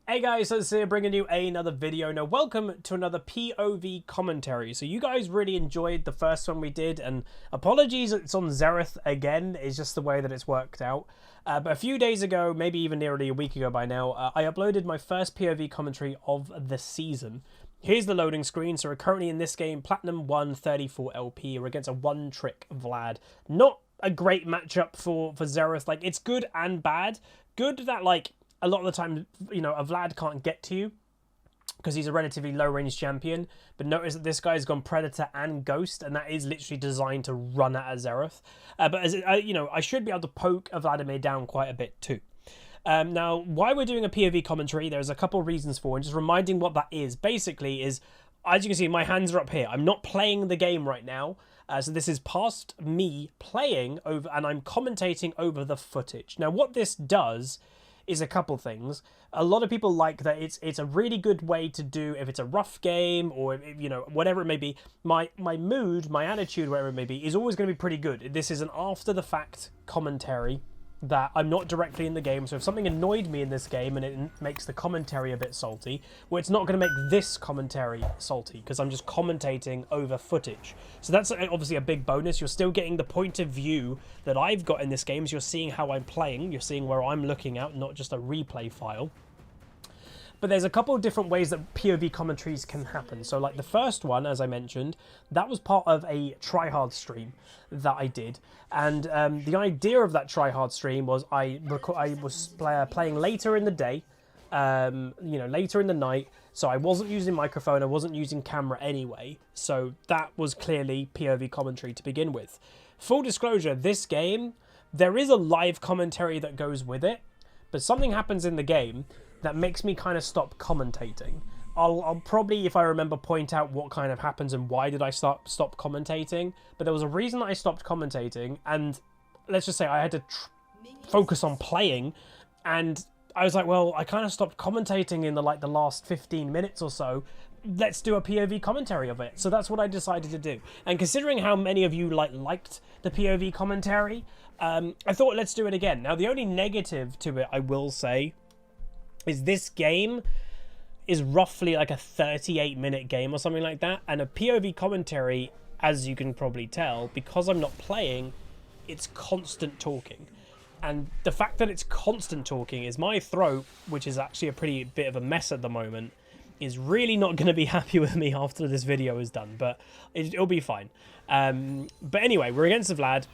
Hey guys, so here bringing you another video. Now, welcome to another POV commentary. So you guys really enjoyed the first one we did, and apologies it's on Xerath again. It's just the way that it's worked out. But a few days ago, maybe even nearly a week ago by now, I uploaded my first POV commentary of the season. Here's the loading screen. So we're currently in this game, Platinum 134 LP. We're against a one-trick Vlad. Not a great matchup for Xerath. Like, it's good and bad. Good that, like, a lot of the time, you know, a Vlad can't get to you because he's a relatively low-range champion. But notice that this guy's gone Predator and Ghost, and that is literally designed to run at a Xerath. But, as you know, I should be able to poke a Vladimir down quite a bit too. Now, why we're doing a POV commentary, there's a couple of reasons for, and just reminding what that is. Basically is, as you can see, my hands are up here. I'm not playing the game right now. So this is past me playing over, and I'm commentating over the footage. Now, what this does is a couple things. A lot of people like that it's a really good way to do if it's a rough game or, you know, whatever it may be. My mood, my attitude, whatever it may be, is always going to be pretty good. This is an after the fact commentary that I'm not directly in the game, so if something annoyed me in this game and it makes the commentary a bit salty, well, it's not going to make this commentary salty because I'm just commentating over footage. So that's obviously a big bonus. You're still getting the point of view that I've got in this game, so you're seeing how I'm playing, you're seeing where I'm looking at, not just a replay file. But there's a couple of different ways that POV commentaries can happen. So like the first one, as I mentioned, that was part of a tryhard stream that I did. And the idea of that tryhard stream was I was playing later in the day, you know, later in the night. So I wasn't using microphone, I wasn't using camera anyway. So that was clearly POV commentary to begin with. Full disclosure, this game, there is a live commentary that goes with it. But something happens in the game that makes me kind of stop commentating. I'll probably, if I remember, point out what kind of happens and why did I stop commentating. But there was a reason that I stopped commentating, and let's just say I had to focus on playing, and I was like, well, I kind of stopped commentating in the last 15 minutes or so. Let's do a POV commentary of it. So that's what I decided to do. And considering how many of you liked the POV commentary, I thought let's do it again. Now, the only negative to it, I will say, is this game is roughly like a 38-minute game or something like that. And a POV commentary, as you can probably tell, because I'm not playing, it's constant talking. And the fact that it's constant talking is my throat, which is actually a pretty bit of a mess at the moment, is really not going to be happy with me after this video is done. But it'll be fine. But anyway, we're against the Vlad.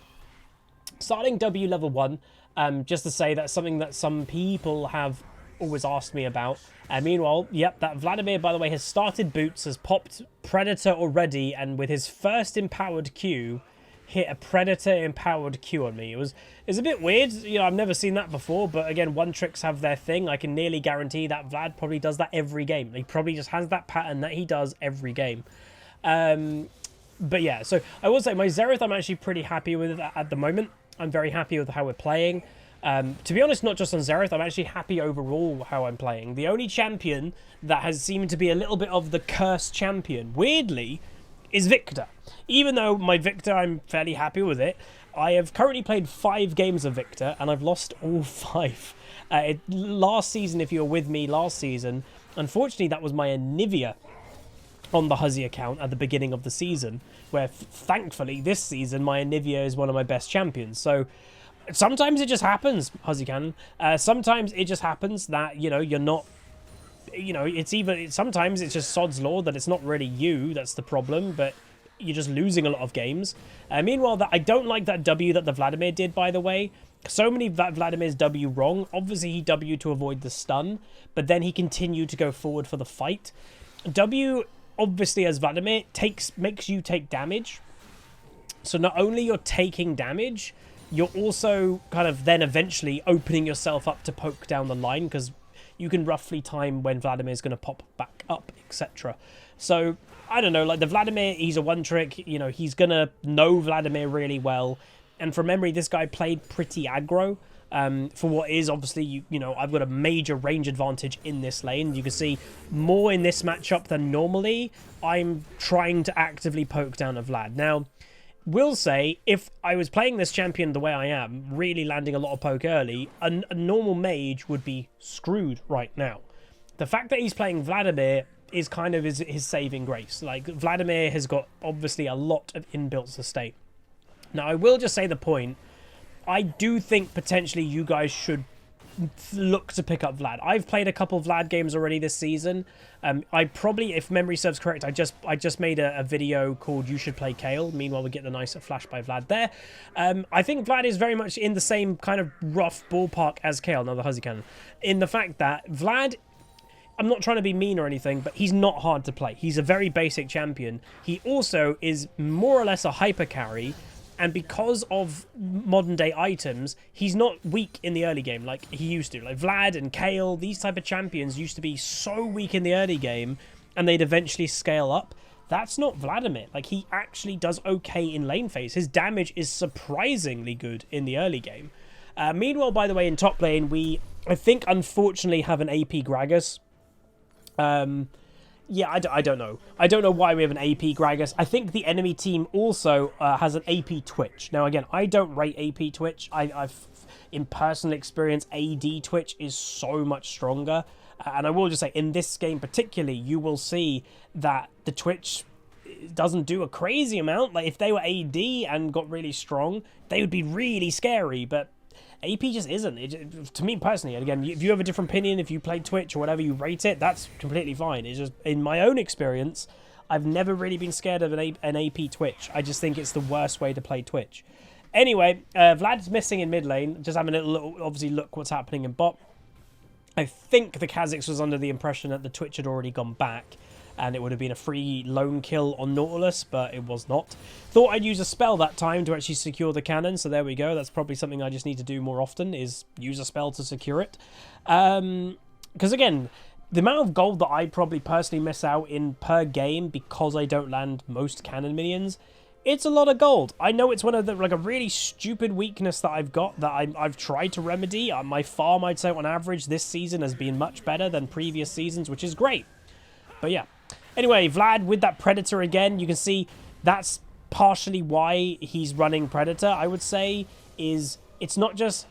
Starting W level 1, just to say that's something that some people have always asked me about. Meanwhile, yep, that Vladimir, by the way, has started boots, has popped Predator already, and with his first empowered Q, hit a Predator empowered Q on me. It was a bit weird. You know, I've never seen that before, but again, one tricks have their thing. I can nearly guarantee that Vlad probably does that every game. He probably just has that pattern that he does every game. But yeah, so I will say my Xerath I'm actually pretty happy with at the moment. I'm very happy with how we're playing. To be honest, not just on Xerath, I'm actually happy overall how I'm playing. The only champion that has seemed to be a little bit of the cursed champion, weirdly, is Victor. Even though my Victor, I'm fairly happy with it, I have currently played 5 games of Victor, and I've lost all 5. Last season, if you were with me last season, unfortunately that was my Anivia on the Huzzy account at the beginning of the season, where thankfully this season my Anivia is one of my best champions. So sometimes it just happens, Huzzy Cannon. Sometimes it just happens that, you know, you're not, you know, sometimes it's just sod's law that it's not really you that's the problem, but you're just losing a lot of games. Meanwhile, I don't like that W that the Vladimir did, by the way. So many Vladimir's W wrong. Obviously, he W to avoid the stun, but then he continued to go forward for the fight. W, obviously, as Vladimir, makes you take damage. So not only you're taking damage, you're also kind of then eventually opening yourself up to poke down the line, because you can roughly time when Vladimir's going to pop back up, etc. So, I don't know, like the Vladimir, he's a one-trick, you know, he's going to know Vladimir really well. And from memory, this guy played pretty aggro. For what is, obviously, you know, I've got a major range advantage in this lane. You can see more in this matchup than normally. I'm trying to actively poke down a Vlad. Now, will say, if I was playing this champion the way I am, really landing a lot of poke early, a normal mage would be screwed right now. the fact that he's playing Vladimir is kind of his saving grace. Like, Vladimir has got, obviously, a lot of inbuilt sustain. Now, I will just say the point. I do think, potentially, you guys should look to pick up Vlad. I've played a couple Vlad games already this season. I probably, if memory serves correct, I just made a video called "You Should Play Kale." Meanwhile, we get the nice flash by Vlad there. I think Vlad is very much in the same kind of rough ballpark as Kale, another Huzzy cannon, in the fact that Vlad, I'm not trying to be mean or anything, but he's not hard to play. He's a very basic champion. He also is more or less a hyper carry. And because of modern day items, he's not weak in the early game like he used to. Like Vlad and Kale, these type of champions used to be so weak in the early game and they'd eventually scale up. That's not Vladimir. Like, he actually does okay in lane phase. His damage is surprisingly good in the early game. Meanwhile, by the way, in top lane, we, I think, unfortunately have an AP Gragas. Yeah, I don't know. I don't know why we have an AP Gragas. I think the enemy team also has an AP Twitch. Now, again, I don't rate AP Twitch. I've in personal experience, AD Twitch is so much stronger. And I will just say, in this game particularly, you will see that the Twitch doesn't do a crazy amount. Like, if they were AD and got really strong, they would be really scary. But AP just isn't. To me personally, and again, if you have a different opinion, if you play Twitch or whatever, you rate it, that's completely fine. It's just, in my own experience, I've never really been scared of an AP Twitch. I just think it's the worst way to play Twitch. Anyway, Vlad's missing in mid lane. Just having a little, obviously, look what's happening in bot. I think the Kha'Zix was under the impression that the Twitch had already gone back, and it would have been a free lone kill on Nautilus, but it was not. Thought I'd use a spell that time to actually secure the cannon, so there we go. That's probably something I just need to do more often, is use a spell to secure it. Because again, the amount of gold that I probably personally miss out in per game because I don't land most cannon minions, it's a lot of gold. I know it's one of the, like, a really stupid weakness that I've got that I've tried to remedy. My farm, I'd say, on average, this season has been much better than previous seasons, which is great. But yeah. Anyway, Vlad with that Predator again. You can see that's partially why he's running Predator, I would say, is it's not just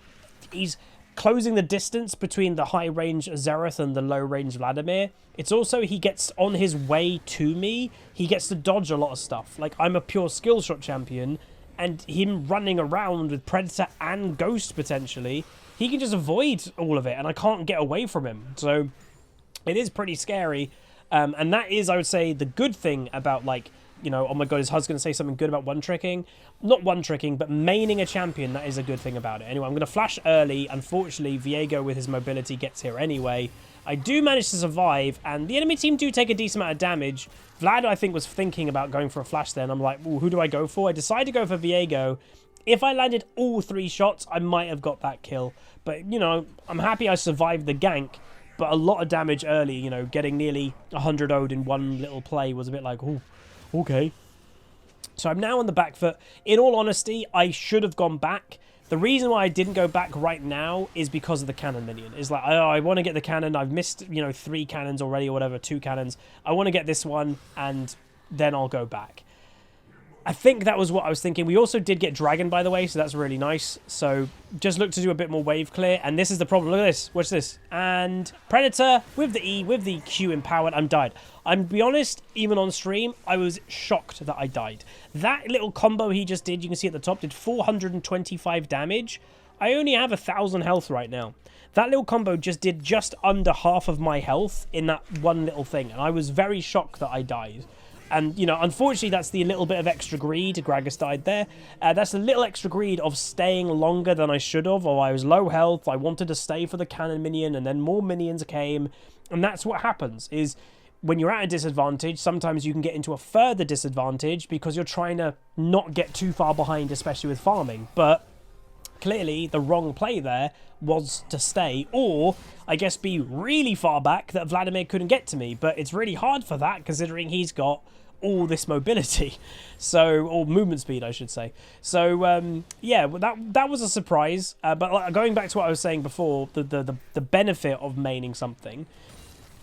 he's closing the distance between the high-range Xerath and the low-range Vladimir. It's also he gets on his way to me. He gets to dodge a lot of stuff. Like, I'm a pure skill shot champion, and him running around with Predator and Ghost, potentially, he can just avoid all of it, and I can't get away from him. So it is pretty scary. And that is, I would say, the good thing about, like, you know, oh my god, is Huz going to say something good about one-tricking? Not one-tricking, but maining a champion, that is a good thing about it. Anyway, I'm going to flash early. Unfortunately, Viego with his mobility gets here anyway. I do manage to survive, and the enemy team do take a decent amount of damage. Vlad, I think, was thinking about going for a flash then. I'm like, ooh, who do I go for? I decided to go for Viego. If I landed all 3 shots, I might have got that kill. But, you know, I'm happy I survived the gank. But a lot of damage early, you know, getting nearly 100 ode in one little play was a bit like, oh, okay. So I'm now on the back foot. In all honesty, I should have gone back. The reason why I didn't go back right now is because of the cannon minion. It's like, oh, I want to get the cannon. I've missed, you know, 3 cannons already or whatever, 2 cannons. I want to get this one, and then I'll go back. I think that was what I was thinking. We also did get Dragon, by the way, so that's really nice. So just look to do a bit more wave clear. And this is the problem. Look at this. Watch this. And Predator with the E, with the Q empowered, I'm died. I'm, to be honest, even on stream, I was shocked that I died. That little combo he just did, you can see at the top, did 425 damage. I only have 1,000 health right now. That little combo just did just under half of my health in that one little thing. And I was very shocked that I died. And, you know, unfortunately, that's the little bit of extra greed. Gragas died there. That's a little extra greed of staying longer than I should have. Or I was low health. I wanted to stay for the cannon minion. And then more minions came. And that's what happens, is when you're at a disadvantage, sometimes you can get into a further disadvantage because you're trying to not get too far behind, especially with farming. But clearly, the wrong play there was to stay, or I guess be really far back that Vladimir couldn't get to me. But it's really hard for that, considering he's got all this mobility, so, or movement speed, I should say. So yeah, that was a surprise. But going back to what I was saying before, the benefit of maining something,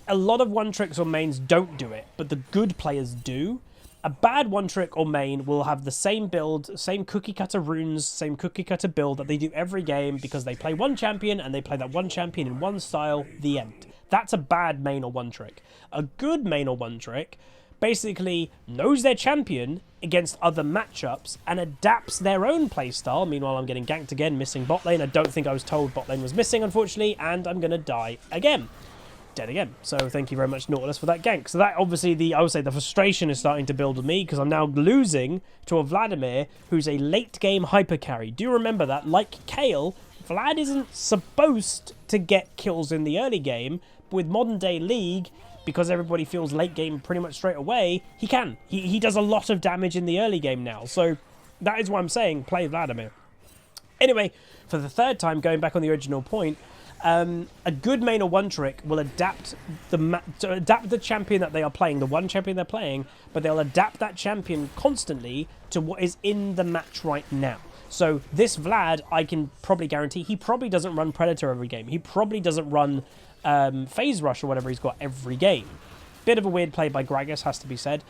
a lot of one tricks or mains don't do it, but the good players do. A bad one trick or main will have the same build, same cookie cutter runes, same cookie cutter build that they do every game because they play one champion and they play that one champion in one style, the end. That's a bad main or one trick. A good main or one trick basically knows their champion against other matchups and adapts their own playstyle. Meanwhile, I'm getting ganked again, missing bot lane. I don't think I was told bot lane was missing, unfortunately, and I'm going to die again. Dead again. So thank you very much, Nautilus, for that gank. So that obviously, I would say the frustration is starting to build with me because I'm now losing to a Vladimir who's a late game hyper carry. Do remember that, like Kale, Vlad isn't supposed to get kills in the early game, but with modern day League, because everybody feels late game pretty much straight away, he can. He does a lot of damage in the early game now. So that is why I'm saying play Vladimir. Anyway, for the third time, going back on the original point, a good main or one trick will adapt the champion that they are playing, the one champion they're playing, but they'll adapt that champion constantly to what is in the match right now. So this Vlad, I can probably guarantee, he probably doesn't run Predator every game. He probably doesn't run Phase Rush or whatever he's got every game. Bit of a weird play by Gragas, has to be said.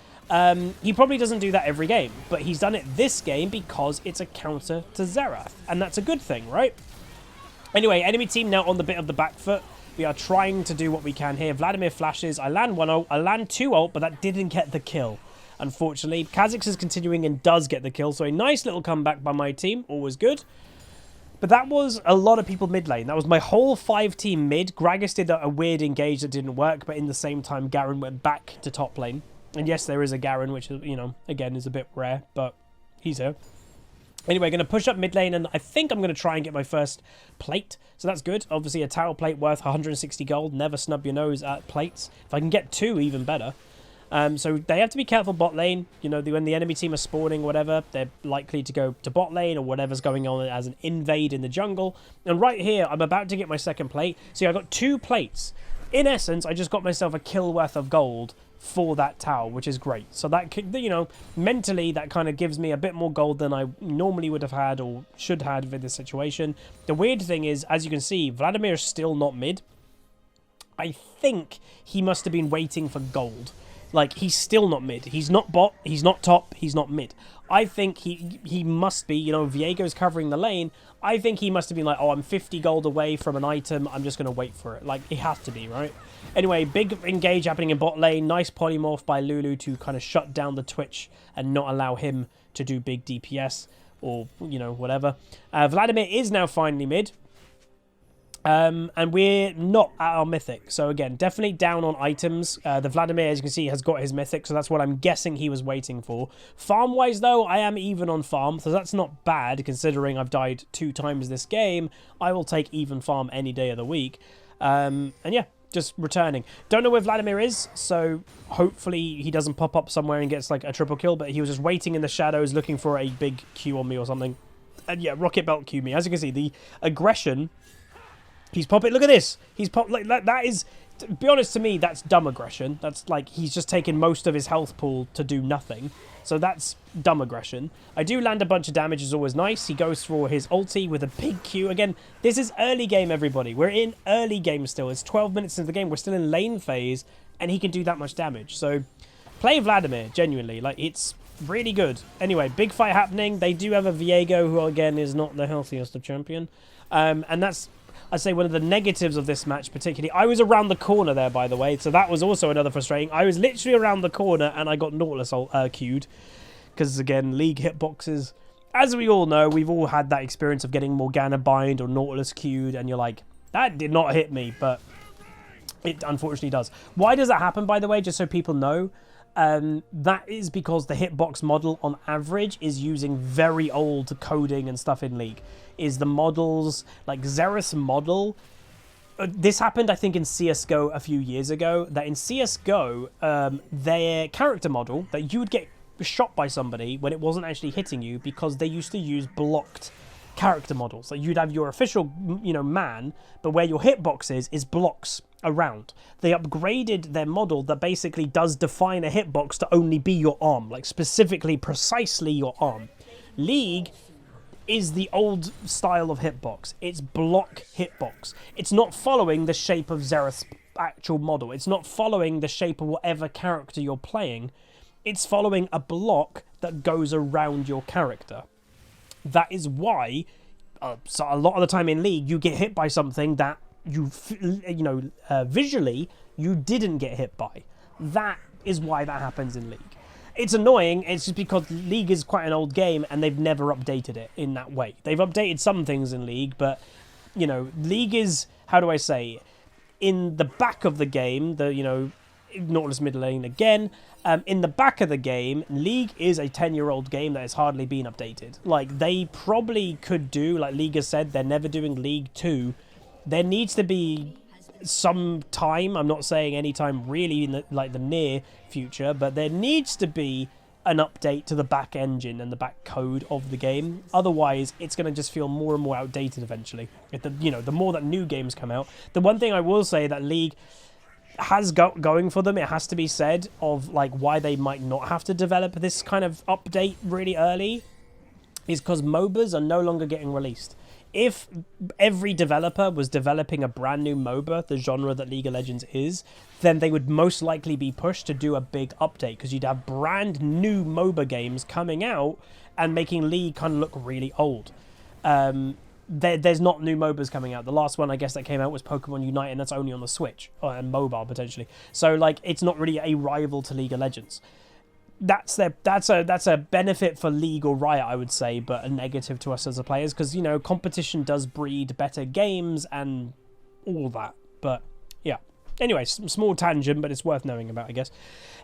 He probably doesn't do that every game, but he's done it this game because it's a counter to Xerath, and that's a good thing, right? Anyway, enemy team now on the bit of the back foot. We are trying to do what we can here. Vladimir flashes. I land 1 ult. I land 2 ult, but that didn't get the kill, unfortunately. Kha'Zix is continuing and does get the kill, so a nice little comeback by my team. Always good. But that was a lot of people mid lane. That was my whole 5-team mid. Gragas did a weird engage that didn't work, but in the same time, Garen went back to top lane. And yes, there is a Garen, which, is, you know, again, is a bit rare, but he's here. Anyway, going to push up mid lane, and I think I'm going to try and get my first plate. So that's good. Obviously, a tower plate worth 160 gold. Never snub your nose at plates. If I can get 2, even better. So they have to be careful bot lane. You know, when the enemy team are spawning, whatever, they're likely to go to bot lane or whatever's going on as an invade in the jungle. And right here, I'm about to get my second plate. So yeah, I got 2 plates. In essence, I just got myself a kill worth of gold for that tower, which is great. So that, you know, mentally that kind of gives me a bit more gold than I normally would have had or should have in this situation. The weird thing is, as you can see, Vladimir is still not mid. I think he must have been waiting for gold. Like, he's still not mid. He's not bot, he's not top, he's not mid. I think he must be, you know, Viego's covering the lane. I think he must have been like, oh, I'm 50 gold away from an item. I'm just going to wait for it. Like, it has to be, right? Anyway, big engage happening in bot lane. Nice polymorph by Lulu to kind of shut down the Twitch and not allow him to do big DPS or, you know, whatever. Vladimir is now finally mid. And we're not at our mythic. So again, definitely down on items. The Vladimir, as you can see, has got his mythic. So that's what I'm guessing he was waiting for. Farm-wise, though, I am even on farm. So that's not bad, considering I've died 2 times this game. I will take even farm any day of the week. And yeah, just returning. Don't know where Vladimir is. So hopefully he doesn't pop up somewhere and gets like a triple kill. But he was just waiting in the shadows looking for a big Q on me or something. And yeah, rocket belt Q me. As you can see, the aggression... He's popping. Look at this. He's pop like that is, to be honest, to me, that's dumb aggression. That's like he's just taken most of his health pool to do nothing. So that's dumb aggression. I do land a bunch of damage, is always nice. He goes for his ulti with a big Q. Again, this is early game, everybody. We're in early game still. It's 12 minutes into the game. We're still in lane phase, and he can do that much damage. So play Vladimir, genuinely. Like, it's really good. Anyway, big fight happening. They do have a Viego, who, again, is not the healthiest of champion. And that's... I'd say one of the negatives of this match particularly. I was around the corner there, by the way, so that was also another frustrating. I was literally around the corner and I got Nautilus queued. Because, again, League hitboxes, as we all know, we've all had that experience of getting Morgana bind or Nautilus queued, and you're like, that did not hit me, but it unfortunately does. Why does that happen, by the way, just so people know? That is because the hitbox model on average is using very old coding and stuff in League. Is the models, like Xerath's model, this happened I think in CSGO a few years ago, that in CSGO, their character model, that you would get shot by somebody when it wasn't actually hitting you because they used to use blocked character models. Like you'd have your official, you know, man, but where your hitbox is blocks around. They upgraded their model that basically does define a hitbox to only be your arm, like specifically, precisely your arm. League is the old style of hitbox. It's block hitbox. It's not following the shape of Xerath's actual model. It's not following the shape of whatever character you're playing. it's following a block that goes around your character. That is why, so a lot of the time in League, you get hit by something that visually you didn't get hit by. That is why that happens in League. It's annoying. It's just because League is quite an old game and they've never updated it in that way. They've updated some things in League, but League is, how do I say, in the back of the game, Nautilus mid lane again. In the back of the game, League is a 10-year-old game that has hardly been updated. Like, they probably could do, like League has said, they're never doing League 2. There needs to be some time, I'm not saying any time really in the near future, but there needs to be an update to the back engine and the back code of the game. Otherwise, it's going to just feel more and more outdated eventually. The more that new games come out. The one thing I will say that League has going for them, it has to be said, of like why they might not have to develop this kind of update really early, is because MOBAs are no longer getting released. If every developer was developing a brand new MOBA, the genre that League of Legends is, then they would most likely be pushed to do a big update, because you'd have brand new MOBA games coming out and making League kind of look really old. There's not new MOBAs coming out. The last one, I guess, that came out was Pokemon Unite, and that's only on the Switch and mobile potentially. So, like, it's not really a rival to League of Legends. That's a benefit for League or Riot, I would say, but a negative to us as a players, because competition does breed better games and all that. But yeah. Anyway, small tangent, but it's worth knowing about, I guess.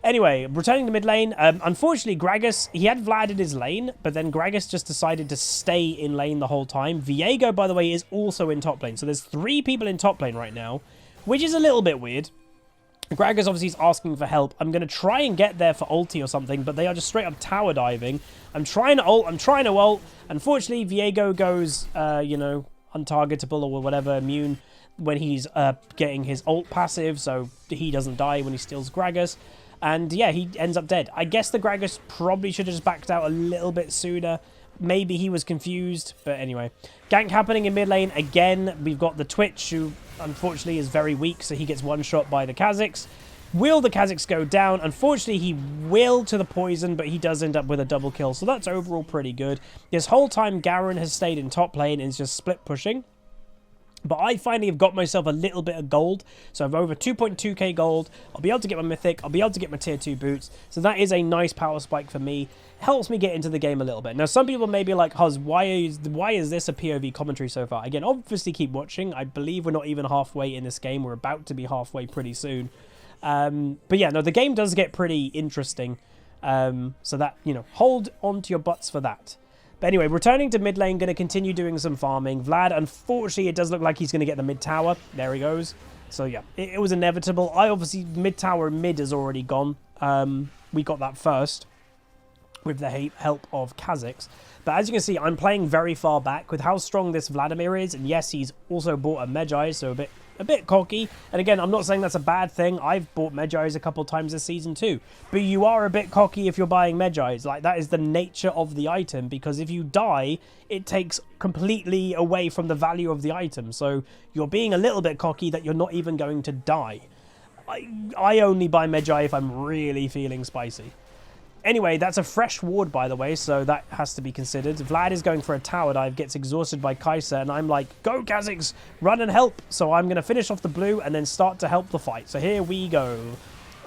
Anyway, returning to mid lane. Unfortunately, Gragas, he had Vlad in his lane, but then Gragas just decided to stay in lane the whole time. Viego, by the way, is also in top lane. So there's 3 people in top lane right now, which is a little bit weird. Gragas obviously is asking for help. I'm going to try and get there for ulti or something, but they are just straight up tower diving. I'm trying to ult. Unfortunately, Viego goes, untargetable or whatever, immune when he's getting his ult passive, so he doesn't die when he steals Gragas. And yeah, he ends up dead. I guess the Gragas probably should have just backed out a little bit sooner. Maybe he was confused, but anyway. Gank happening in mid lane. Again, we've got the Twitch, who unfortunately is very weak, so he gets one shot by the Kha'Zix. Will the Kha'Zix go down? Unfortunately, he will to the poison, but he does end up with a double kill, so that's overall pretty good. This whole time, Garen has stayed in top lane and is just split pushing. But I finally have got myself a little bit of gold. So I've over 2.2k gold. I'll be able to get my mythic. I'll be able to get my tier 2 boots. So that is a nice power spike for me. Helps me get into the game a little bit. Now, some people may be like, Huz, why is this a POV commentary so far? Again, obviously keep watching. I believe we're not even halfway in this game. We're about to be halfway pretty soon. But yeah, no, the game does get pretty interesting. So that, hold on to your butts for that. But anyway, returning to mid lane, going to continue doing some farming. Vlad, unfortunately, it does look like he's going to get the mid tower. There he goes. So yeah, it was inevitable. Obviously, mid tower mid is already gone. We got that first with the help of Kha'Zix. But as you can see, I'm playing very far back with how strong this Vladimir is. And yes, he's also bought a Medjay, so a bit cocky. And again, I'm not saying that's a bad thing. I've bought Medjays a couple times this season too. But you are a bit cocky if you're buying Medjays. Like, that is the nature of the item, because if you die, it takes completely away from the value of the item. So you're being a little bit cocky that you're not even going to die. I only buy Medjay if I'm really feeling spicy. Anyway, that's a fresh ward, by the way, so that has to be considered. Vlad is going for a tower dive, gets exhausted by Kai'Sa, and I'm like, go, Kha'Zix, run and help. So I'm going to finish off the blue and then start to help the fight. So here we go.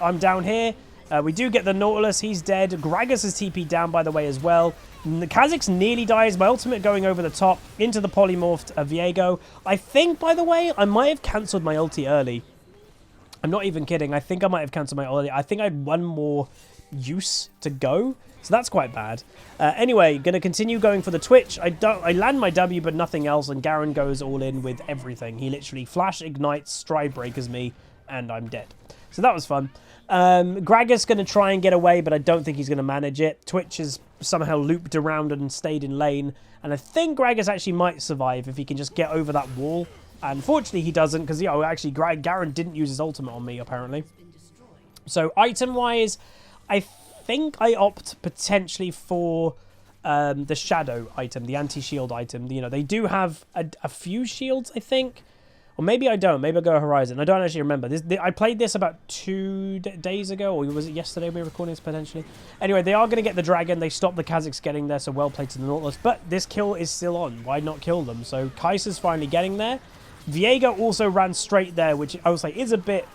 I'm down here. We do get the Nautilus. He's dead. Gragas is TP'd down, by the way, as well. The Kha'Zix nearly dies. My ultimate going over the top into the polymorphed Viego. I think, by the way, I might have cancelled my ulti early. I'm not even kidding. I think I might have cancelled my ulti. I think I had one more use to go, so that's quite bad. Anyway, gonna continue going for the Twitch. I land my W but nothing else, and Garen goes all in with everything. He literally flash ignites, stride breakers me, and I'm dead. So that was fun. Gragas gonna try and get away, but I don't think he's gonna manage it. Twitch is somehow looped around and stayed in lane, and I think Gragas actually might survive if he can just get over that wall. Unfortunately, he doesn't, because actually Garen didn't use his ultimate on me apparently. So item wise, I think I opt potentially for the shadow item, the anti-shield item. They do have a few shields, I think. Or maybe I don't. Maybe I go Horizon. I don't actually remember. I played this about 2 days ago, or was it yesterday we were recording this potentially? Anyway, they are going to get the dragon. They stopped the Kazakhs getting there, so well played to the Nautilus. But this kill is still on. Why not kill them? So Kaiser's finally getting there. Viego also ran straight there, which I would say is a bit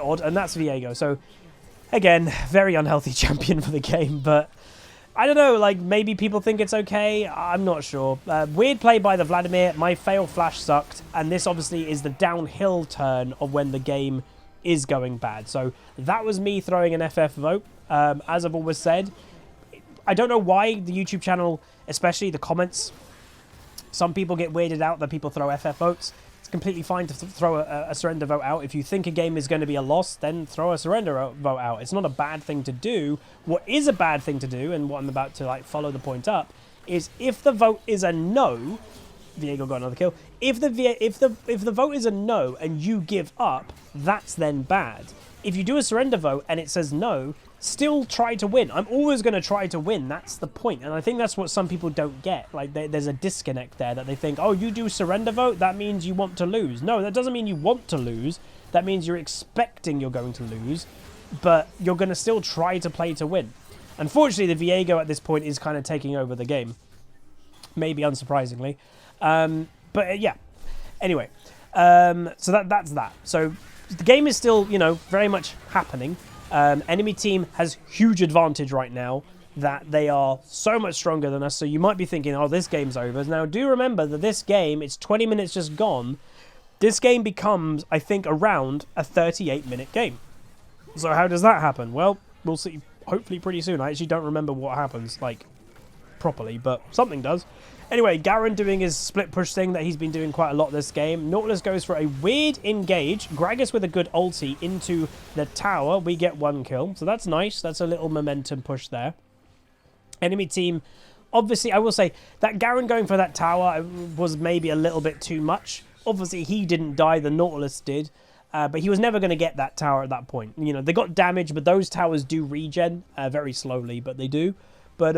odd, and that's Viego. So again, very unhealthy champion for the game, but I don't know, like, maybe people think it's okay. I'm not sure. Weird play by the Vladimir. My fail flash sucked, and this obviously is the downhill turn of when the game is going bad. So that was me throwing an FF vote. As I've always said, I don't know why the YouTube channel, especially the comments, some people get weirded out that people throw FF votes. It's completely fine to throw a surrender vote out. If you think a game is going to be a loss, then throw a surrender vote out. It's not a bad thing to do. What is a bad thing to do, and what I'm about to like follow the point up, is if the vote is a no, Viego got another kill. If the vote is a no and you give up, that's then bad. If you do a surrender vote and it says no, still try to win. I'm always going to try to win. That's the point. And I think that's what some people don't get. Like, there's a disconnect there that they think, oh, you do surrender vote, that means you want to lose. No, that doesn't mean you want to lose. That means you're expecting you're going to lose, but you're going to still try to play to win. Unfortunately, the Viego at this point is kind of taking over the game. Maybe unsurprisingly. But yeah. Anyway, so that's that. So the game is still, you know, very much happening. Enemy team has huge advantage right now that they are so much stronger than us. So you might be thinking, oh, this game's over. Now, do remember that this game, it's 20 minutes just gone. This game becomes, I think, around a 38-minute game. So how does that happen? Well, we'll see hopefully pretty soon. I actually don't remember what happens, like, properly, but something does. Anyway, Garen doing his split push thing that he's been doing quite a lot this game. Nautilus goes for a weird engage. Gragas with a good ulti into the tower. We get 1 kill. So that's nice. That's a little momentum push there. Enemy team, obviously, I will say that Garen going for that tower was maybe a little bit too much. Obviously, he didn't die. The Nautilus did. But he was never going to get that tower at that point. You know, they got damage, but those towers do regen very slowly, but they do. But,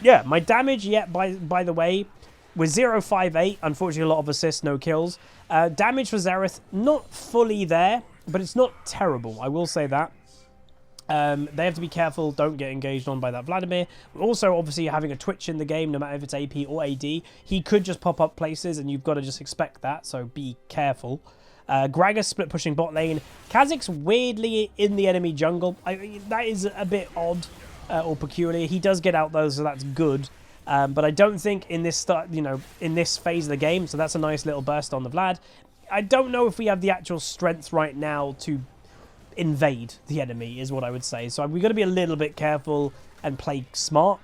yeah, my damage yet, by the way, was 058. Unfortunately, a lot of assists, no kills. Damage for Xerath, not fully there, but it's not terrible. I will say that. They have to be careful. Don't get engaged on by that Vladimir. Also, obviously, having a Twitch in the game, no matter if it's AP or AD, he could just pop up places, and you've got to just expect that, so be careful. Gragas split pushing bot lane. Kazakhs weirdly in the enemy jungle. That is a bit odd. Or peculiar. He does get out though, so that's good. But I don't think in this in this phase of the game, so that's a nice little burst on the Vlad. I don't know if we have the actual strength right now to invade the enemy, is what I would say. So we've got to be a little bit careful and play smart.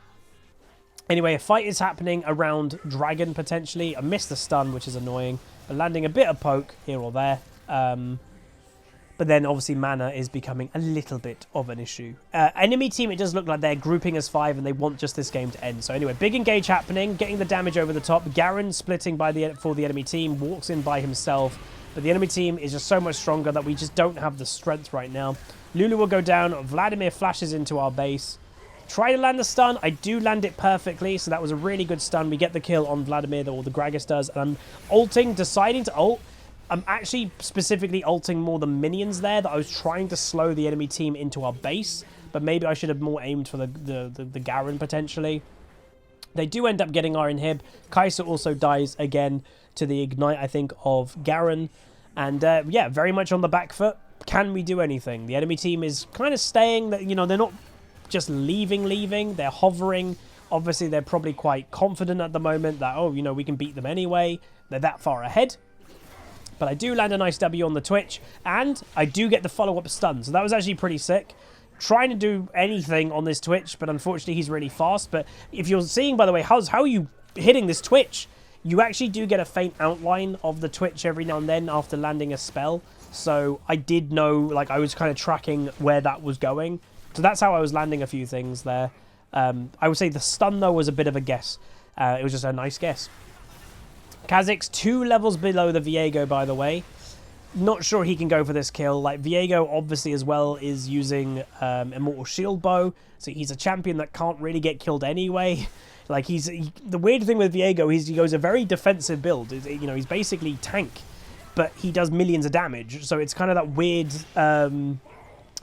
Anyway, a fight is happening around Dragon, potentially. I missed the stun, which is annoying. But landing a bit of poke here or there. But then, obviously, mana is becoming a little bit of an issue. Enemy team, it does look like they're grouping as 5 and they want just this game to end. So anyway, big engage happening, getting the damage over the top. Garen splitting for the enemy team, walks in by himself. But the enemy team is just so much stronger that we just don't have the strength right now. Lulu will go down. Vladimir flashes into our base. Try to land the stun. I do land it perfectly, so that was a really good stun. We get the kill on Vladimir, or the Gragas does. And I'm deciding to ult. I'm actually specifically ulting more the minions there, that I was trying to slow the enemy team into our base, but maybe I should have more aimed for the Garen potentially. They do end up getting our inhib. Kaiser also dies again to the ignite, I think, of Garen. And yeah, very much on the back foot. Can we do anything? The enemy team is kind of staying, that, you know, they're not just leaving, they're hovering. Obviously, they're probably quite confident at the moment that, oh, you know, we can beat them anyway. They're that far ahead. But I do land a nice W on the Twitch, and I do get the follow-up stun. So that was actually pretty sick. Trying to do anything on this Twitch, but unfortunately he's really fast. But if you're seeing, by the way, how are you hitting this Twitch? You actually do get a faint outline of the Twitch every now and then after landing a spell. So I did know, like, I was kind of tracking where that was going. So that's how I was landing a few things there. I would say the stun, though, was a bit of a guess. It was just a nice guess. Kazakhs 2 levels below the Viego, by the way. Not sure he can go for this kill. Like, Viego, obviously, as well, is using Immortal Shield Bow. So he's a champion that can't really get killed anyway. Like, the weird thing with Viego, he goes a very defensive build. You know, he's basically tank, but he does millions of damage. So it's kind of that weird,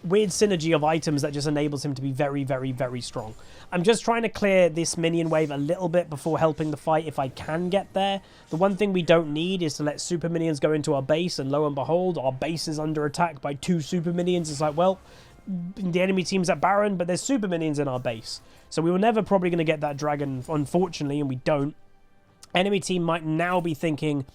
weird synergy of items that just enables him to be very, very, very strong. I'm just trying to clear this minion wave a little bit before helping the fight if I can get there. The one thing we don't need is to let super minions go into our base, and lo and behold, our base is under attack by 2 super minions. It's like, well, the enemy team's at Baron, but there's super minions in our base. So we were never probably going to get that dragon, unfortunately, and we don't. Enemy team might now be thinking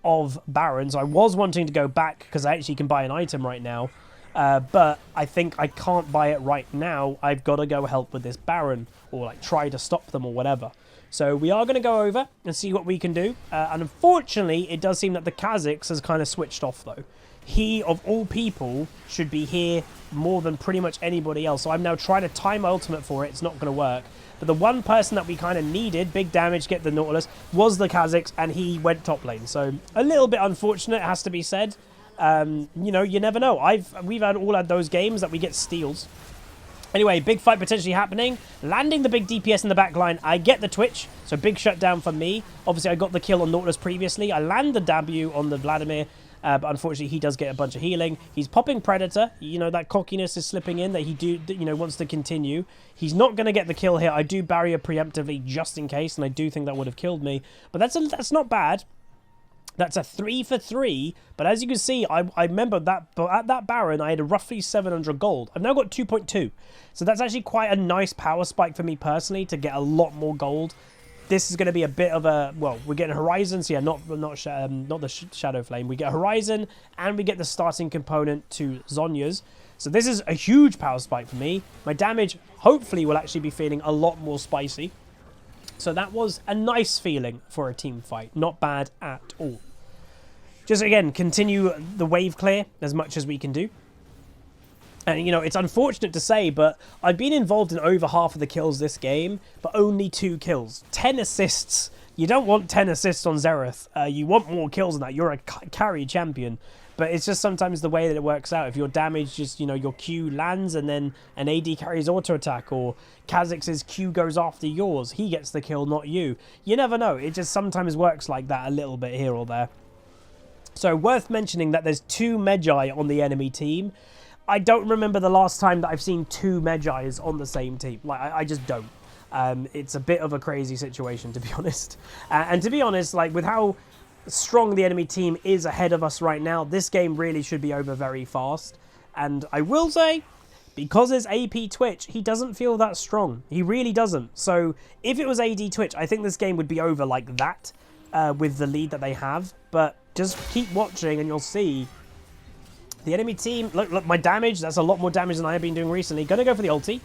of Barons. I was wanting to go back because I actually can buy an item right now. But I think I can't buy it right now. I've got to go help with this Baron, or like try to stop them or whatever. So we are going to go over and see what we can do. And unfortunately, it does seem that the Kha'Zix has kind of switched off though. He, of all people, should be here more than pretty much anybody else. So I'm now trying to time my ultimate for it. It's not going to work. But the one person that we kind of needed, big damage, get the Nautilus, was the Kha'Zix, and he went top lane. So a little bit unfortunate, has to be said. You know, you never know. We've all had those games that we get steals. Anyway, big fight potentially happening. Landing the big DPS in the back line. I get the Twitch, so big shutdown for me. Obviously, I got the kill on Nautilus previously. I land the W on the Vladimir, but unfortunately, he does get a bunch of healing. He's popping Predator. You know, that cockiness is slipping in that he wants to continue. He's not going to get the kill here. I do barrier preemptively just in case, and I do think that would have killed me. But that's not bad. That's a 3 for 3, but as you can see, I remember that at that Baron, I had roughly 700 gold. I've now got 2.2, so that's actually quite a nice power spike for me personally to get a lot more gold. This is going to be a bit of a, well, we're getting Horizon, so yeah, not the Shadow Flame. We get Horizon, and we get the starting component to Zhonya's. So this is a huge power spike for me. My damage, hopefully, will actually be feeling a lot more spicy. So that was a nice feeling for a team fight. Not bad at all. Just, again, continue the wave clear as much as we can do. And, you know, it's unfortunate to say, but I've been involved in over half of the kills this game, but only 2 kills. 10 assists. You don't want 10 assists on Xerath. You want more kills than that. You're a carry champion. But it's just sometimes the way that it works out. If your damage just, you know, your Q lands and then an AD carries auto attack, or Kha'Zix's Q goes after yours, he gets the kill, not you. You never know. It just sometimes works like that a little bit here or there. So worth mentioning that there's 2 Magi on the enemy team. I don't remember the last time that I've seen 2 Magi's on the same team. Like, I just don't. It's a bit of a crazy situation, to be honest. And to be honest, like, with how strong the enemy team is ahead of us right now, this game really should be over very fast. And I will say, because it's AP Twitch, he doesn't feel that strong. He really doesn't. So if it was AD Twitch, I think this game would be over like that with the lead that they have. But just keep watching and you'll see the enemy team. Look, my damage, that's a lot more damage than I have been doing recently. Gonna go for the ulti.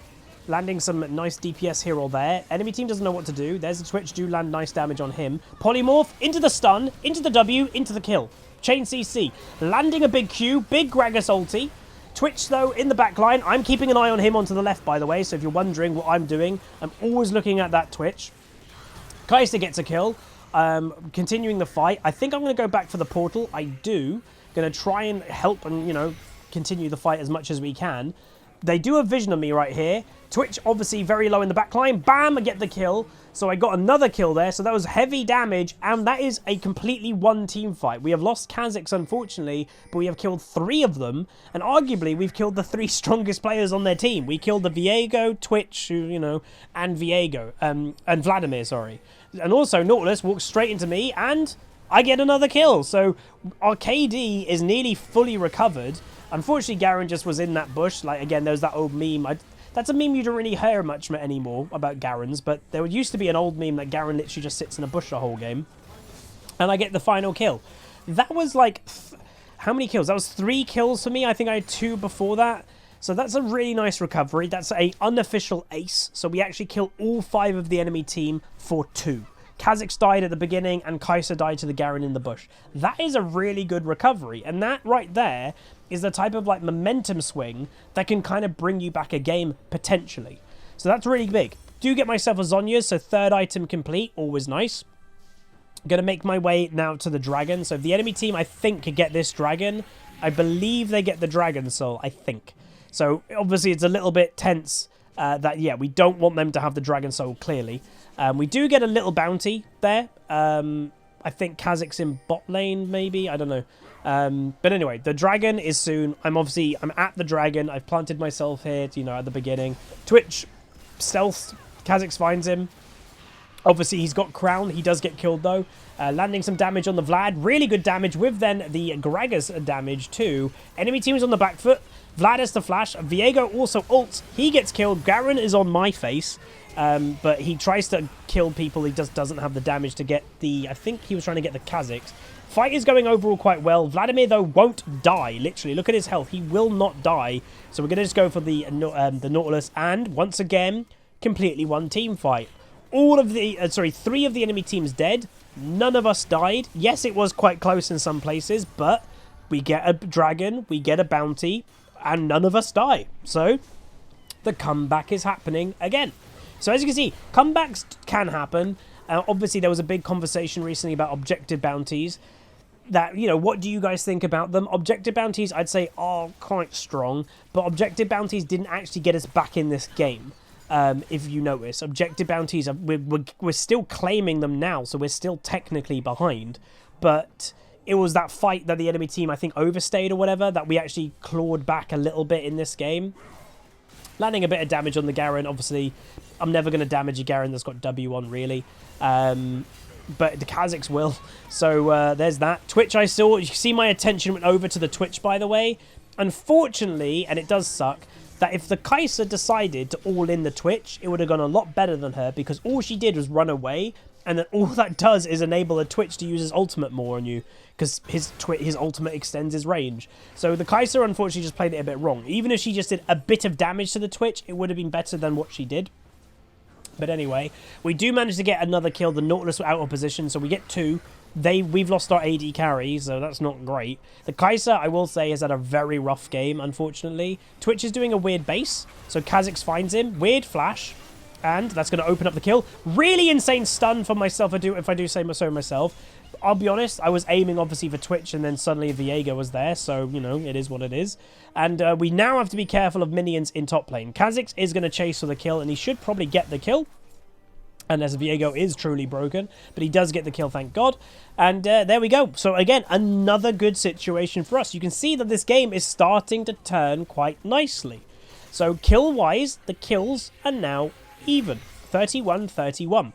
Landing some nice DPS here or there. Enemy team doesn't know what to do. There's the Twitch, do land nice damage on him. Polymorph, into the stun, into the W, into the kill. Chain CC. Landing a big Q, big Gragas ulti. Twitch, though, in the back line. I'm keeping an eye on him onto the left, by the way, so if you're wondering what I'm doing, I'm always looking at that Twitch. Kai'Sa gets a kill. Continuing the fight. I think I'm going to go back for the portal. I do. Going to try and help and, you know, continue the fight as much as we can. They do have vision on me right here. Twitch, obviously, very low in the back line. Bam! I get the kill. So I got another kill there. So that was heavy damage. And that is a completely one-team fight. We have lost Kha'Zix, unfortunately, but we have killed 3 of them. And arguably, we've killed the 3 strongest players on their team. We killed the Viego, Twitch, you know, and Viego. And Vladimir, sorry. And also, Nautilus walks straight into me, and I get another kill. So our KD is nearly fully recovered. Unfortunately, Garen just was in that bush. Like, again, there's that old meme. That's a meme you don't really hear much anymore about Garens, but there used to be an old meme that Garen literally just sits in a bush the whole game. And I get the final kill. That was like, how many kills? That was 3 kills for me. I think I had 2 before that. So that's a really nice recovery. That's a unofficial ace. So we actually kill all 5 of the enemy team for 2. Kha'Zix died at the beginning, and Kai'Sa died to the Garen in the bush. That is a really good recovery, and that right there is the type of like momentum swing that can kind of bring you back a game, potentially. So that's really big. Do get myself a Zhonya's, so 3rd item complete, always nice. Going to make my way now to the dragon. So if the enemy team, I think, could get this dragon, I believe they get the Dragon Soul, I think. So, obviously, it's a little bit tense that, yeah, we don't want them to have the Dragon Soul, clearly. We do get a little bounty there. I think Kha'Zix's in bot lane, maybe. I don't know. But anyway, the dragon is soon. I'm at the dragon. I've planted myself here, you know, at the beginning. Twitch stealth. Kha'Zix finds him. Obviously, he's got crown. He does get killed, though. Landing some damage on the Vlad. Really good damage with then the Gragas damage, too. Enemy team is on the back foot. Vlad has the flash. Viego also ults. He gets killed. Garen is on my face. But he tries to kill people. He just doesn't have the damage to get the... I think he was trying to get the Kha'Zix. Fight is going overall quite well. Vladimir, though, won't die. Literally, look at his health. He will not die. So we're going to just go for the Nautilus. And, once again, completely one team fight. All of the... 3 of the enemy teams dead. None of us died. Yes, it was quite close in some places. But we get a dragon. We get a bounty. And none of us die. So, the comeback is happening again. So as you can see, comebacks can happen. Obviously, there was a big conversation recently about objective bounties. That, you know, what do you guys think about them? Objective bounties, I'd say, are quite strong. But objective bounties didn't actually get us back in this game, if you notice. Objective bounties, we're still claiming them now, so we're still technically behind. But it was that fight that the enemy team, I think, overstayed or whatever, that we actually clawed back a little bit in this game. Landing a bit of damage on the Garen. Obviously, I'm never going to damage a Garen that's got W on, really. But the Kha'Zix will. So there's that. Twitch, I saw. You see my attention went over to the Twitch, by the way. Unfortunately, and it does suck, that if the Kai'Sa decided to all in the Twitch, it would have gone a lot better than her, because all she did was run away. And then all that does is enable a Twitch to use his ultimate more on you, because his ultimate extends his range. So the Kai'Sa unfortunately just played it a bit wrong. Even if she just did a bit of damage to the Twitch, it would have been better than what she did. But anyway, we do manage to get another kill. The Nautilus were out of position, so we get 2. We've lost our AD carry, so that's not great. The Kai'Sa, I will say, has had a very rough game, unfortunately. Twitch is doing a weird base, so Kha'Zix finds him. Weird flash. And that's going to open up the kill. Really insane stun for myself, if I do say so myself. I'll be honest, I was aiming, obviously, for Twitch, and then suddenly Viego was there. So, you know, it is what it is. And we now have to be careful of minions in top lane. Kha'Zix is going to chase for the kill, and he should probably get the kill. Unless Viego is truly broken. But he does get the kill, thank God. And there we go. So, again, another good situation for us. You can see that this game is starting to turn quite nicely. So, kill-wise, the kills are now even. 31-31.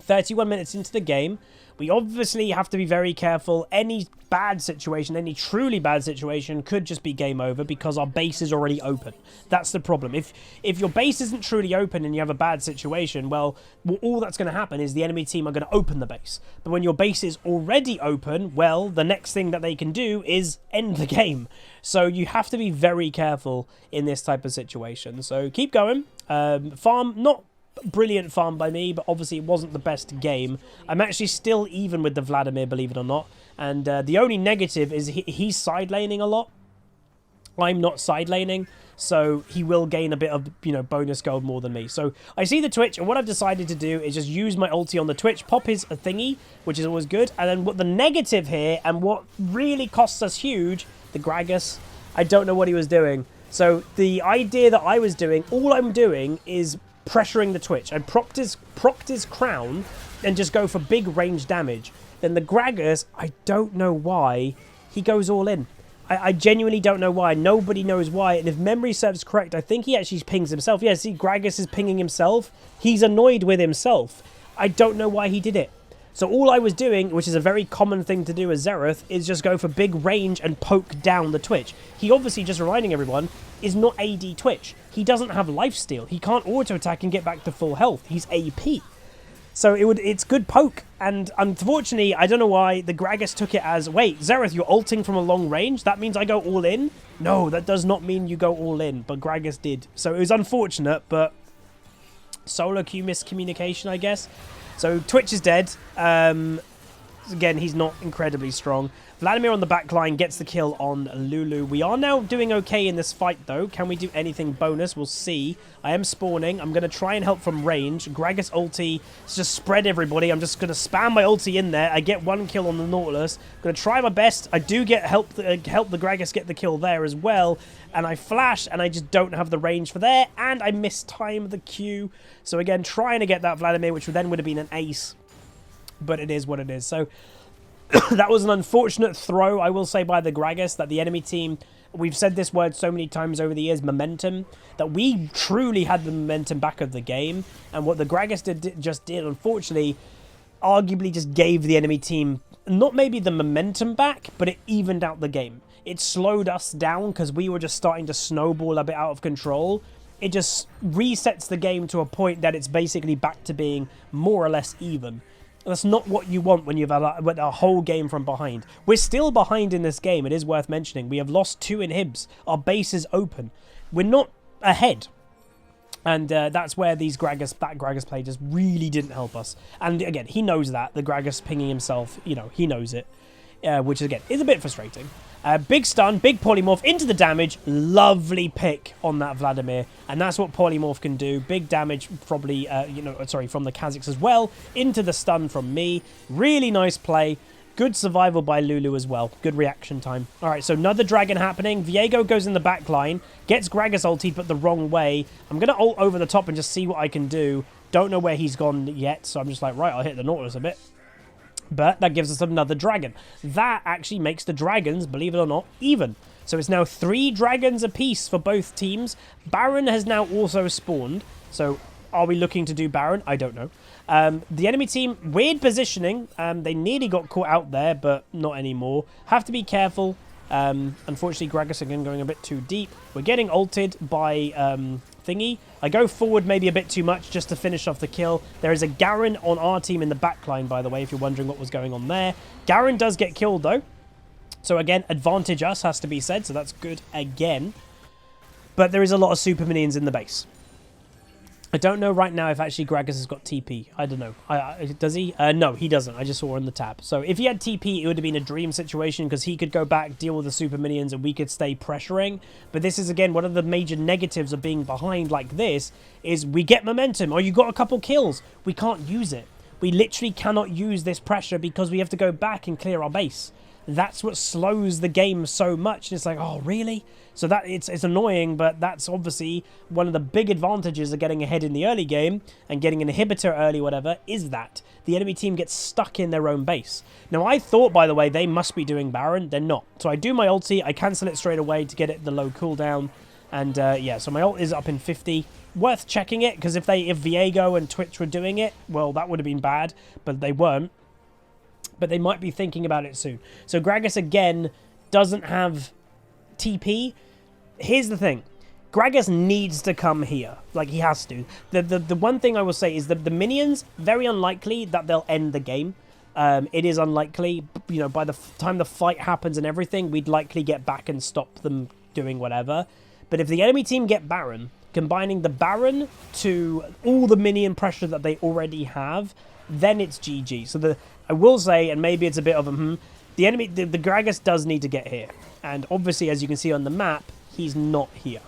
31 minutes into the game. We obviously have to be very careful. Any bad situation, any truly bad situation could just be game over because our base is already open. That's the problem. If your base isn't truly open and you have a bad situation, well, all that's going to happen is the enemy team are going to open the base. But when your base is already open, well, the next thing that they can do is end the game. So you have to be very careful in this type of situation. So keep going. Farm, not brilliant farm by me, but obviously it wasn't the best game. I'm actually still even with the Vladimir, believe it or not. And the only negative is he's side laning a lot. I'm not side laning, so he will gain a bit of, you know, bonus gold more than me. So I see the Twitch, and what I've decided to do is just use my ulti on the Twitch, pop his thingy, which is always good. And then what the negative here, and what really costs us huge, the Gragas, I don't know what he was doing. So the idea that I was doing, all I'm doing is pressuring the Twitch. I procced his crown and just go for big range damage. Then the Gragas, I don't know why, he goes all in. I genuinely don't know why. Nobody knows why. And if memory serves correct, I think he actually pings himself. Yeah, see, Gragas is pinging himself. He's annoyed with himself. I don't know why he did it. So all I was doing, which is a very common thing to do as Xerath, is just go for big range and poke down the Twitch. He obviously, just reminding everyone, is not AD Twitch. He doesn't have lifesteal. He can't auto-attack and get back to full health. He's AP. So it's good poke. And unfortunately, I don't know why, the Gragas took it as, wait, Xerath, you're ulting from a long range? That means I go all in? No, that does not mean you go all in. But Gragas did. So it was unfortunate, but solo queue miscommunication, I guess. So Twitch is dead. Again, he's not incredibly strong. Vladimir on the back line gets the kill on Lulu. We are now doing okay in this fight, though. Can we do anything bonus? We'll see. I am spawning. I'm going to try and help from range. Gragas ulti. Let's just spread everybody. I'm just going to spam my ulti in there. I get 1 kill on the Nautilus. I'm going to try my best. I do get help the Gragas get the kill there as well. And I flash, and I just don't have the range for there. And I mistime the Q. So again, trying to get that Vladimir, which then would have been an ace. But it is what it is. So that was an unfortunate throw, I will say, by the Gragas, that the enemy team, we've said this word so many times over the years, momentum, that we truly had the momentum back of the game. And what the Gragas just did, unfortunately, arguably just gave the enemy team, not maybe the momentum back, but it evened out the game. It slowed us down because we were just starting to snowball a bit out of control. It just resets the game to a point that it's basically back to being more or less even. That's not what you want when you've had a whole game from behind. We're still behind in this game, it is worth mentioning. We have lost 2 inhibs. Our base is open. We're not ahead. And that's where that Gragas play just really didn't help us. And again, he knows that. The Gragas pinging himself, you know, he knows it. Which, again, is a bit frustrating. Big stun, big polymorph into the damage. Lovely pick on that Vladimir. And that's what polymorph can do. Big damage, probably, from the Kazakhs as well. Into the stun from me. Really nice play. Good survival by Lulu as well. Good reaction time. All right, so another dragon happening. Viego goes in the back line. Gets Gragas ulted, but the wrong way. I'm going to ult over the top and just see what I can do. Don't know where he's gone yet, so I'm just like, right, I'll hit the Nautilus a bit. But that gives us another dragon. That actually makes the dragons, believe it or not, even. So it's now 3 dragons apiece for both teams. Baron has now also spawned. So are we looking to do Baron? I don't know. The enemy team, weird positioning. They nearly got caught out there, but not anymore. Have to be careful. Unfortunately, Gragas again going a bit too deep. We're getting ulted by Thingy. I go forward maybe a bit too much just to finish off the kill. There is a Garen on our team in the backline, by the way, if you're wondering what was going on there. Garen does get killed, though. So again, advantage us, has to be said. So that's good again. But there is a lot of super minions in the base. I don't know right now if actually Gragas has got TP. I don't know. Does he? No, he doesn't. I just saw on the tab. So if he had TP, it would have been a dream situation because he could go back, deal with the super minions, and we could stay pressuring. But this is, again, one of the major negatives of being behind like this is we get momentum. Oh, you got a couple kills. We can't use it. We literally cannot use this pressure because we have to go back and clear our base. That's what slows the game so much. And it's like, oh, really? So that it's annoying, but that's obviously one of the big advantages of getting ahead in the early game and getting an inhibitor early, whatever, is that the enemy team gets stuck in their own base. Now, I thought, by the way, they must be doing Baron. They're not. So I do my ulti. I cancel it straight away to get it the low cooldown. And yeah, so my ult is up in 50. Worth checking it, because if Viego and Twitch were doing it, well, that would have been bad, but they weren't. But they might be thinking about it soon. So Gragas, again, doesn't have TP. Here's the thing. Gragas needs to come here. Like, he has to. The one thing I will say is that the minions, very unlikely that they'll end the game. It is unlikely. You know, by the time the fight happens and everything, we'd likely get back and stop them doing whatever. But if the enemy team get Baron, combining the Baron to all the minion pressure that they already have, then it's GG. So I will say, and maybe it's a bit of a the enemy, the Gragas does need to get here. And obviously, as you can see on the map, he's not here.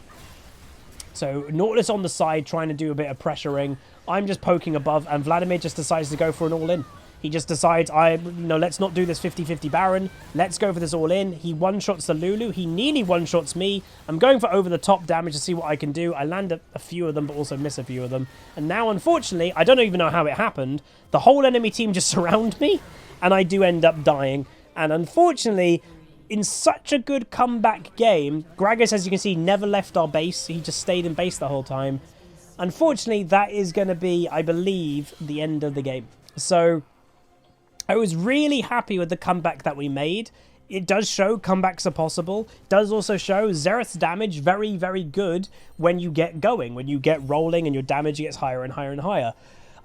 So Nautilus on the side, trying to do a bit of pressuring. I'm just poking above, and Vladimir just decides to go for an all-in. He just decides, let's not do this 50-50 Baron. Let's go for this all-in. He one-shots the Lulu. He nearly one-shots me. I'm going for over-the-top damage to see what I can do. I land a few of them, but also miss a few of them. And now, unfortunately, I don't even know how it happened. The whole enemy team just surround me, and I do end up dying. And unfortunately, in such a good comeback game, Gragas, as you can see, never left our base. He just stayed in base the whole time. Unfortunately, that is going to be, I believe, the end of the game. So I was really happy with the comeback that we made. It does show comebacks are possible. It does also show Xerath's damage very, very good when you get going, when you get rolling and your damage gets higher and higher and higher.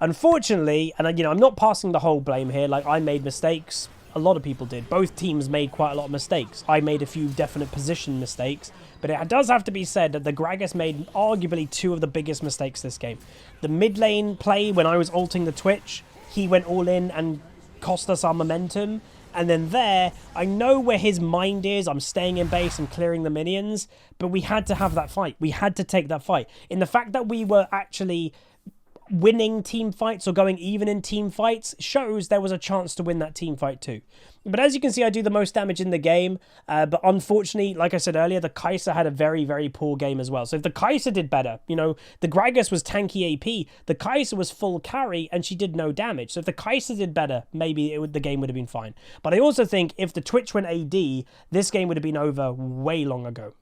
Unfortunately, and I'm not passing the whole blame here, like I made mistakes. A lot of people did. Both teams made quite a lot of mistakes. I made a few definite position mistakes, but it does have to be said that the Gragas made arguably 2 of the biggest mistakes this game. The mid lane play when I was ulting the Twitch, he went all in and cost us our momentum. And then there, I know where his mind is. I'm staying in base, I'm clearing the minions, but we had to have that fight. We had to take that fight. In the fact that we were actually winning team fights or going even in team fights shows there was a chance to win that team fight too. But as you can see, I do the most damage in the game. But unfortunately, like I said earlier, the Kai'Sa had a very, very poor game as well. So if the Kai'Sa did better, you know, the Gragas was tanky AP, the Kai'Sa was full carry, and she did no damage. So if the Kai'Sa did better, maybe the game would have been fine. But I also think if the Twitch went AD, this game would have been over way long ago.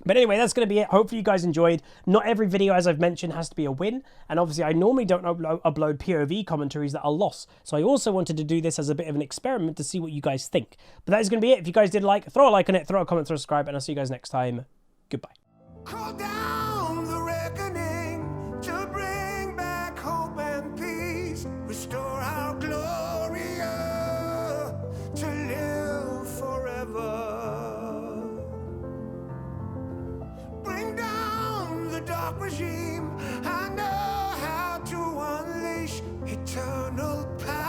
But anyway, that's going to be it. Hopefully you guys enjoyed. Not every video, as I've mentioned, has to be a win. And obviously, I normally don't upload POV commentaries that are loss. So I also wanted to do this as a bit of an experiment to see what you guys think. But that is going to be it. If you guys did like, throw a like on it, throw a comment, throw a subscribe, and I'll see you guys next time. Goodbye. Call down the reckoning to bring back hope and peace. Restore our glory to live forever. Bring down the dark regime. I know how to unleash eternal power.